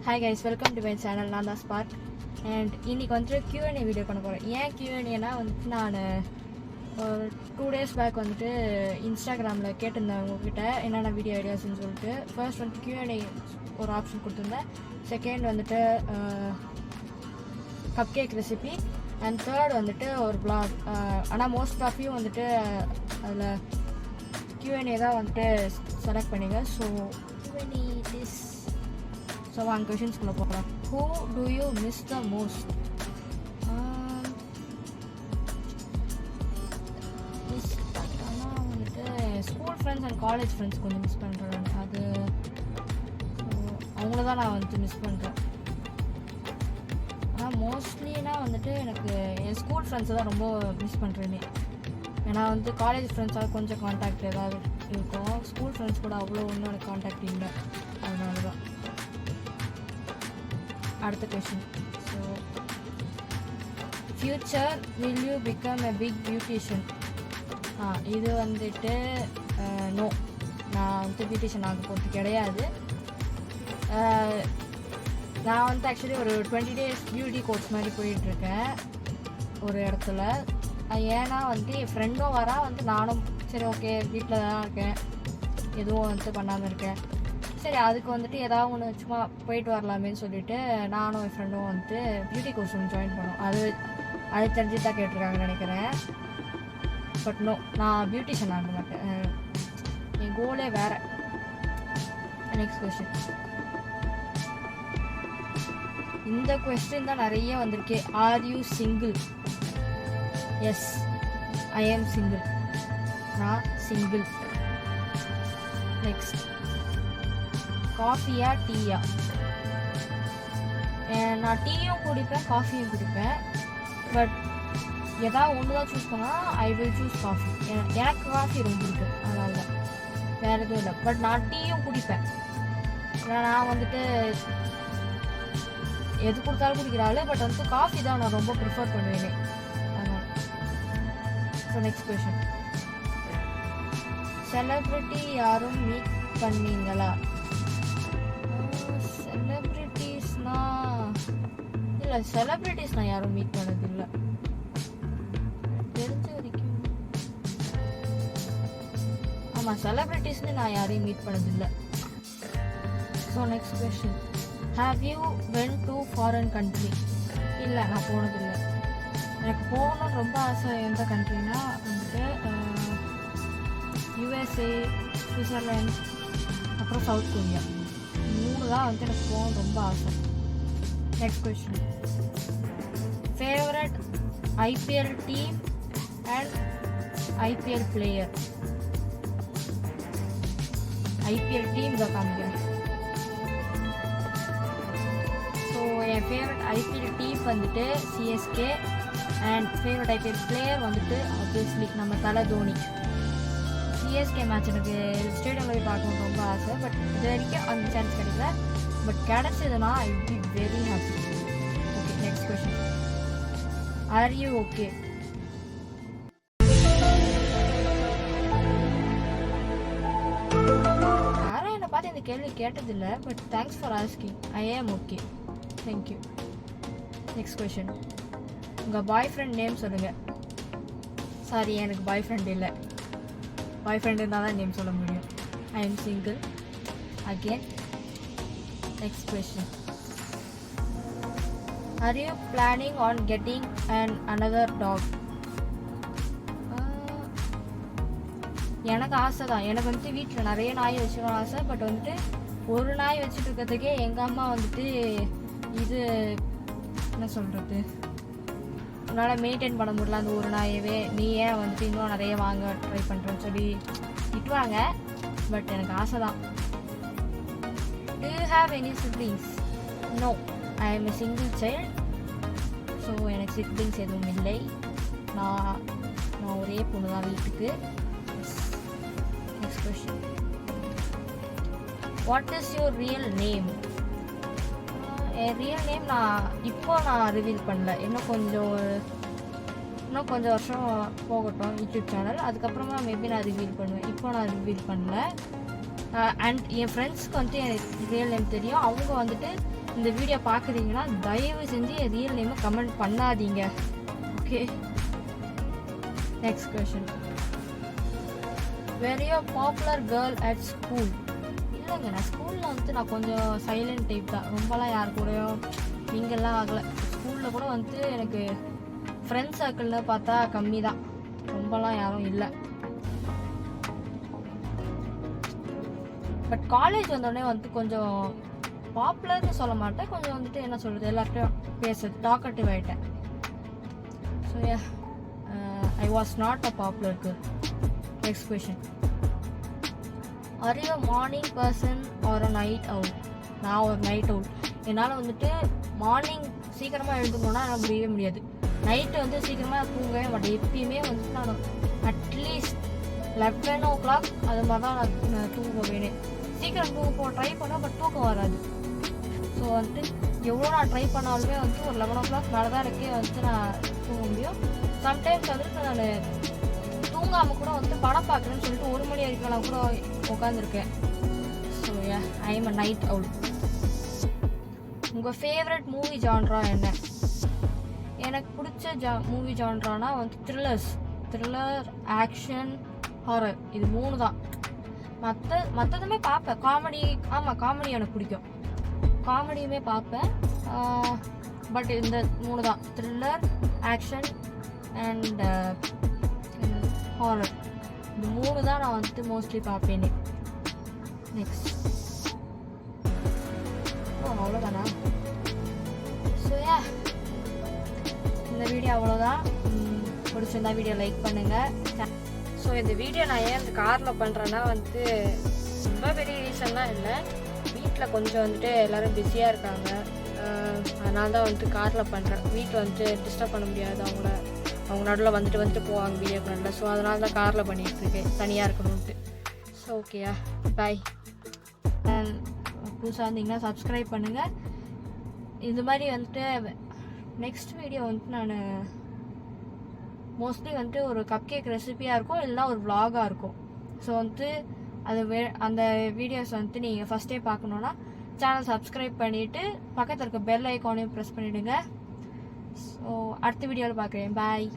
Hi guys, welcome to my channel. நான் தான் spark and இன்றைக்கி வந்துட்டு Q&A வீடியோ பண்ண போகிறேன். ஏன் Q&Aனா வந்துட்டு நான் ஒரு 2 days பேக் வந்துட்டு இன்ஸ்டாகிராமில் கேட்டிருந்தேன் உங்ககிட்ட என்னென்ன வீடியோ ஐடியாஸ்ன்னு சொல்லிட்டு. ஃபர்ஸ்ட் வந்துட்டு Q&A ஒரு ஆப்ஷன் கொடுத்துருந்தேன். செகண்ட் வந்துட்டு cup cake recipe and third வந்துட்டு ஒரு vlog. ஆனால் மோஸ்ட் ஆஃப் யூ வந்துட்டு அதில் Q&A தான் வந்துட்டு செலக்ட் பண்ணிங்க. ஸோ வாங்க கொஷின்ஸ்குள்ளே போகலாம். Who do you miss the most? ஆனால் வந்துட்டு school friends and college friends கொஞ்சம் மிஸ் பண்ணுறேன். அது அவங்கள தான் நான் வந்துட்டு மிஸ் பண்ணுறேன். ஆனால் மோஸ்ட்லினா வந்துட்டு எனக்கு என் ஸ்கூல் ஃப்ரெண்ட்ஸை தான் ரொம்ப மிஸ் பண்ணுறேனே. ஏன்னா வந்து காலேஜ் ஃப்ரெண்ட்ஸாக கொஞ்சம் கான்டாக்ட் ஏதாவது இருக்கும். ஸ்கூல் ஃப்ரெண்ட்ஸ் கூட அவ்வளோ ஒன்றும் எனக்கு கான்டாக்ட் இல்லை. அதனால தான். அடுத்த question. So future will you become a big beautician? இது வந்துட்டு நோ, நான் வந்து பியூட்டிஷியன் ஆக போகிறது கிடையாது. நான் வந்து ஆக்சுவலி ஒரு 20 days பியூட்டி கோர்ஸ் மாதிரி போயிட்டுருக்கேன் ஒரு இடத்துல. ஏன்னா வந்துட்டு என் ஃப்ரெண்டும் வரா, வந்து நானும் சரி ஓகே வீட்டில் தான் இருக்கேன், எதுவும் வந்துட்டு பண்ணாமல் இருக்கேன், சரி அதுக்கு வந்துட்டு ஏதாவது ஒன்று சும்மா போயிட்டு வரலாமேன்னு சொல்லிட்டு நானும் என் ஃப்ரெண்டும் வந்துட்டு பியூட்டி கோர்ஸ் ஒன்று ஜாயின் பண்ணோம். அது தெரிஞ்சு தான் கேட்டிருக்காங்கன்னு நினைக்கிறேன். பட் நோ, நான் பியூட்டிஷியன் ஆக மாட்டேன். என் கோலே வேறு. Next question. இந்த கொஸ்டின் தான் நிறைய வந்திருக்கு. Are you single? எஸ், ஐ ஆம் சிங்கிள். நான் சிங்கிள். நெக்ஸ்ட். காஃபியா டீயா? நான் டீயும் குடிப்பேன் காஃபியும் குடிப்பேன். பட் ஏதாவது ஒன்று தான் சூஸ் பண்ணால் ஐ வில் சூஸ் காஃபி. எனக்கு காஃபி ரொம்ப பிடிக்கும், அதனால தான், வேறு எதுவும் இல்லை. பட் நான் டீயும் குடிப்பேன். நான் வந்துட்டு எது கொடுத்தாலும் குடிக்கிறாள். பட் வந்து காஃபி தான் நான் ரொம்ப ப்ரிஃபர் பண்ணுவேனே. அதனால். So next question. செலிப்ரிட்டி யாரும் மீட் பண்ணீங்களா? இல்லை, செலிப்ரிட்டிஸ் நான் யாரும் மீட் பண்ணதில்லை தெரிஞ்ச வரைக்கும். ஆமாம், செலிப்ரிட்டிஸ்னு நான் யாரையும் மீட் பண்ணதில்லை. So next question. Have you when to foreign country? இல்லை, நான் போனதில்லை. எனக்கு போகணுன்னு ரொம்ப ஆசை. எந்த கண்ட்ரினா வந்துட்டு USA, சுவிட்சர்லாந்து, அப்புறம் சவுத் கொரியா. 3 தான் வந்துட்டு எனக்கு போகணுன்னு ரொம்ப ஆசை. Next question. Favourite IPL team and IPL player? IPL team தான் காமிக்கிறேன். ஸோ என் ஃபேவரட் IPL டீம் வந்துட்டு CSK and favourite IPL player வந்துட்டு ஆப்வியஸ்லி நம்ம தலை தோனி. CSK மேட்ச் எனக்கு ஸ்டேடியமில் போய் பார்க்கணுன்னு ரொம்ப ஆசை. பட் இது வரைக்கும் அந்த சான்ஸ் கிடைக்கல. பட் கிடைச்சதுன்னா I will be very happy. Okay, next question. Are you okay? யாரும் என்னை பார்த்து இந்த கேள்வி கேட்டதில்லை. But thanks for asking. I am okay. Thank you. Next question. உங்கள் பாய் ஃப்ரெண்ட் நேம் சொல்லுங்கள். சாரி, எனக்கு பாய் ஃப்ரெண்ட் இல்லை. பாய் ஃப்ரெண்ட் இருந்தால் தான் நேம் சொல்ல முடியும். I am single again. Next question. Are you planning on getting another dog? எனக்கு ஆசை தான். எனக்கு வந்துட்டு வீட்டில் நிறைய நாய் வச்சுக்கணும் ஆசை. பட் வந்துட்டு ஒரு நாய் வச்சுட்டு இருக்கிறதுக்கே எங்கள் அம்மா வந்துட்டு இது என்ன சொல்கிறது, உன்னால் மெயின்டைன் பண்ண முடியல அந்த ஒரு நாயவே, நீ ஏன் வந்துட்டு இன்னும் நிறைய வாங்க ட்ரை பண்ணுறேன்னு சொல்லி திட்டுவாங்க. பட் எனக்கு ஆசை தான். Do you have any siblings? No, I am a single child. So எனக்கு சிப்ளிங்ஸ் எதுவும் இல்லை. நான் ஒரே பொண்ணு தான் வீட்டுக்கு. Next question. What is your real name? N real name நான் ரிவீல் பண்ணல. இன்னும் கொஞ்சம் வருஷம் போகட்டும் யூடியூப் சேனல். அதுக்கப்புறமா மேபி நான் ரிவீல் பண்ணுவேன். இப்போ நான் ரிவீல் பண்ணல. அண்ட் என் ஃப்ரெண்ட்ஸ்க்கு வந்துட்டு எனக்கு ரியல் நேம் தெரியும். அவங்க வந்துட்டு இந்த வீடியோ பார்க்குறீங்கன்னா தயவு செஞ்சு ரியல் நேமை கமெண்ட் பண்ணாதீங்க. Okay, next question. Very popular girl at school. இல்லைங்க, நான் ஸ்கூலில் வந்துட்டு நான் கொஞ்சம் சைலண்ட் டைப் தான். ரொம்பலாம் யார் கூடயும் நீங்கள்லாம் ஆகலை. ஸ்கூலில் கூட வந்துட்டு எனக்கு ஃப்ரெண்ட்ஸ் சர்க்கிள்னு பார்த்தா கம்மி தான், ரொம்பலாம் யாரும் இல்லை. பட் காலேஜ் வந்தோடனே வந்துட்டு கொஞ்சம் பாப்புலர்னு சொல்ல மாட்டேன், கொஞ்சம் வந்துட்டு என்ன சொல்கிறது, எல்லார்ட்டையும் பேசுறது, டாக்கட்டிவ் ஆகிட்டேன். So I was not a popular girl. Next question. Are you morning person or a night owl? நான் ஒரு நைட் அவுட். என்னால் வந்துட்டு மார்னிங் சீக்கிரமாக எழுந்துக்கணுன்னா எனக்கு முடியவே முடியாது. நைட்டு வந்து சீக்கிரமாக தூங்கவே மாட்டேன். எப்பயுமே வந்துட்டு நான் அட்லீஸ்ட் 11 o'clock அது மாதிரி தான் நான் தூங்குவேனே. சீக்கிரம் தூங்க ட்ரை பண்ணால் பட் தூக்கம் வராது. ஸோ வந்துட்டு எவ்வளோ நான் ட்ரை பண்ணாலுமே வந்துட்டு ஒரு 11 o'clock மேலே தான் இருக்கே வந்துட்டு நான் தூங்க முடியும். சம்டைம்ஸ் வந்துட்டு நான் தூங்காமல் கூட வந்துட்டு படம் பார்க்குறேன்னு சொல்லிட்டு 1 மணி வரைக்கும் நான் கூட உட்காந்துருக்கேன். So I am a night out. உங்கள் ஃபேவரட் மூவி ஜான்ரா என்ன? எனக்கு பிடிச்ச மூவி ஜான்ரானா வந்து த்ரில்லர், ஆக்ஷன், ஹாரர், இது 3 தான். மற்றதுமே பார்ப்பேன். காமெடி, ஆமாம் காமெடி எனக்கு பிடிக்கும், காமெடியுமே பார்ப்பேன். பட் இந்த 3 தான், த்ரில்லர், ஆக்ஷன் அண்ட் ஹாரர். இந்த 3 தான் நான் வந்துட்டு மோஸ்ட்லி பார்ப்பேனே. நெக்ஸ்ட். அவ்வளோதானா? ஸோ இந்த வீடியோ அவ்வளோதான். பிடிச்சிருந்தா வீடியோ லைக் பண்ணுங்கள். ஸோ இந்த வீடியோ நான் ஏன் இந்த காரில் பண்ணுறேன்னா வந்துட்டு ரொம்ப பெரிய ரீசன்லாம் இல்லை. வீட்டில் கொஞ்சம் வந்துட்டு எல்லோரும் பிஸியாக இருக்காங்க, அதனால தான் வந்துட்டு காரில் பண்ணுறேன். வீட்டில் வந்துட்டு டிஸ்டர்ப் பண்ண முடியாது அவங்கள, அவங்க நடுவில் வந்துட்டு போவாங்க வீடியோ பண்ணல. ஸோ அதனால தான் காரில் பண்ணிகிட்ருக்கேன், தனியாக இருக்கணும்ட்டு. ஸோ ஓகேயா, பாய். புதுசாக இருந்தீங்கன்னா சப்ஸ்கிரைப் பண்ணுங்கள். இது மாதிரி வந்துட்டு நெக்ஸ்ட் வீடியோ வந்துட்டு நான் மோஸ்ட்லி வந்துட்டு ஒரு கப் கேக் ரெசிபியாக இருக்கும், இல்லைனா ஒரு vlog-ஆக இருக்கும். ஸோ வந்துட்டு அந்த வீடியோஸ் வந்துட்டு நீங்கள் ஃபஸ்ட்டே பார்க்கணுன்னா சேனல் சப்ஸ்கிரைப் பண்ணிவிட்டு பக்கத்தில் இருக்க பெல் ஐக்கானையும் ப்ரெஸ் பண்ணிவிடுங்க. ஸோ அடுத்த வீடியோவில் பார்க்குறேன். பாய்.